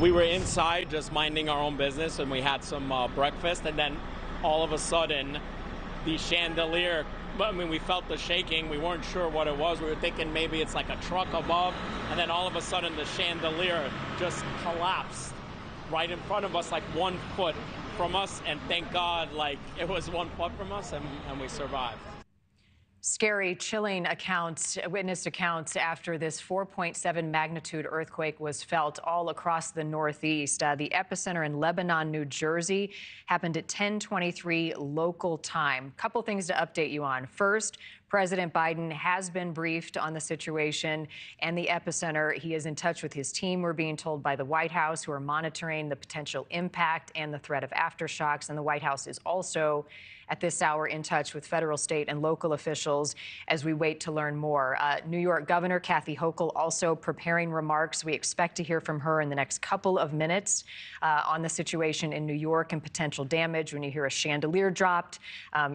We were inside just minding our own business, and we had some breakfast, and then all of a sudden, the chandelier, we felt the shaking. We weren't sure what it was. We were thinking maybe it's like a truck above, and then all of a sudden the chandelier just collapsed right in front of us, like 1 foot from us, and thank God, like, it was 1 foot from us, and we survived. Scary, chilling witnessed accounts after this 4.7 magnitude earthquake was felt all across the Northeast. The epicenter in Lebanon, New Jersey, happened at 10:23 local time. Couple things to update you on. First, President Biden has been briefed on the situation and the epicenter. He is in touch with his team, we're being told, by the White House, who are monitoring the potential impact and the threat of aftershocks. And the White House is also at this hour in touch with federal, state, and local officials as we wait to learn more. New York Governor Kathy Hochul also preparing remarks. We expect to hear from her in the next couple of minutes on the situation in New York and potential damage. When you hear a chandelier dropped,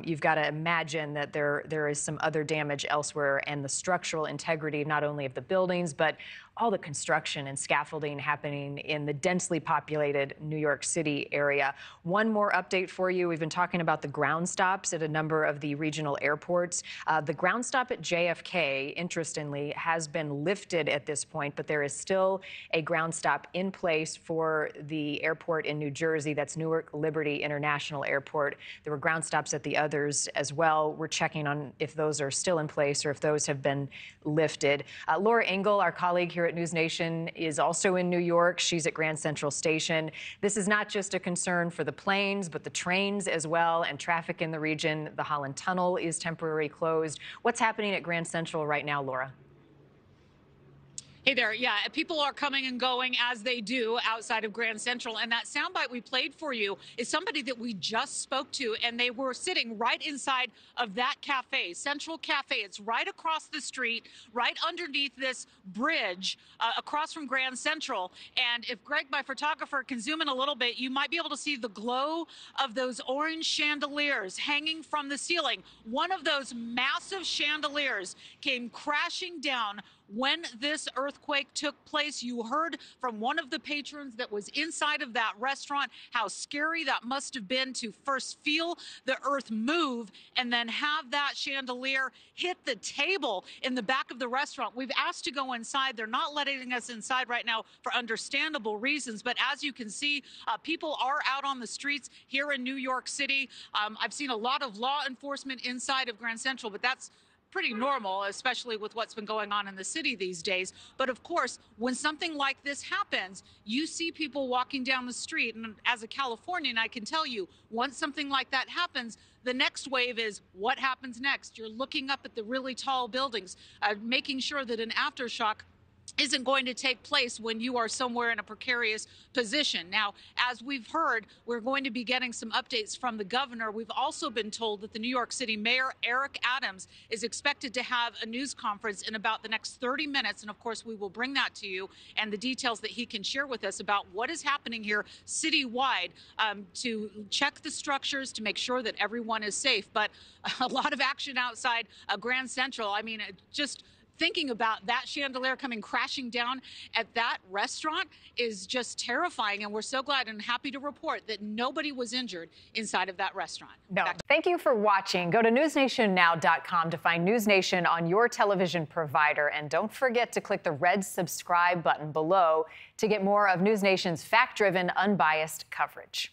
you've got to imagine that there is some other damage elsewhere, and the structural integrity not only of the buildings, but all the construction and scaffolding happening in the densely populated New York City area. One more update for you. We've been talking about the ground stops at a number of the regional airports. The ground stop at JFK, interestingly, has been lifted at this point, but there is still a ground stop in place for the airport in New Jersey. That's Newark Liberty International Airport. There were ground stops at the others as well. We're checking on if those are still in place or if those have been lifted. Laura Engel, our colleague here at NewsNation, is also in New York. She's at Grand Central Station. This is not just a concern for the planes, but the trains as well, and traffic in the region. The Holland Tunnel is temporarily closed. What's happening at Grand Central right now, Laura? Hey there. Yeah, people are coming and going as they do outside of Grand Central. And that soundbite we played for you is somebody that we just spoke to, and they were sitting right inside of that cafe, Central Cafe. It's right across the street, right underneath this bridge across from Grand Central. And if Greg, my photographer, can zoom in a little bit, you might be able to see the glow of those orange chandeliers hanging from the ceiling. One of those massive chandeliers came crashing down when this earthquake took place. You heard from one of the patrons that was inside of that restaurant how scary that must have been to first feel the earth move and then have that chandelier hit the table in the back of the restaurant. We've asked to go inside. They're not letting us inside right now for understandable reasons. But as you can see, people are out on the streets here in New York City. I've seen a lot of law enforcement inside of Grand Central, but that's pretty normal, especially with what's been going on in the city these days. But of course, when something like this happens, you see people walking down the street. And as a Californian, I can tell you, once something like that happens, the next wave is what happens next. You're looking up at the really tall buildings, making sure that an aftershock isn't going to take place when you are somewhere in a precarious position. Now, as we've heard, we're going to be getting some updates from the governor. We've also been told that the New York City Mayor, Eric Adams, is expected to have a news conference in about the next 30 minutes. And of course, we will bring that to you and the details that he can share with us about what is happening here citywide to check the structures, to make sure that everyone is safe. But a lot of action outside Grand Central. I mean, just thinking about that chandelier coming crashing down at that restaurant is just terrifying. And we're so glad and happy to report that nobody was injured inside of that restaurant. No. Thank you for watching. Go to newsnationnow.com to find NewsNation on your television provider. And don't forget to click the red subscribe button below to get more of NewsNation's fact-driven, unbiased coverage.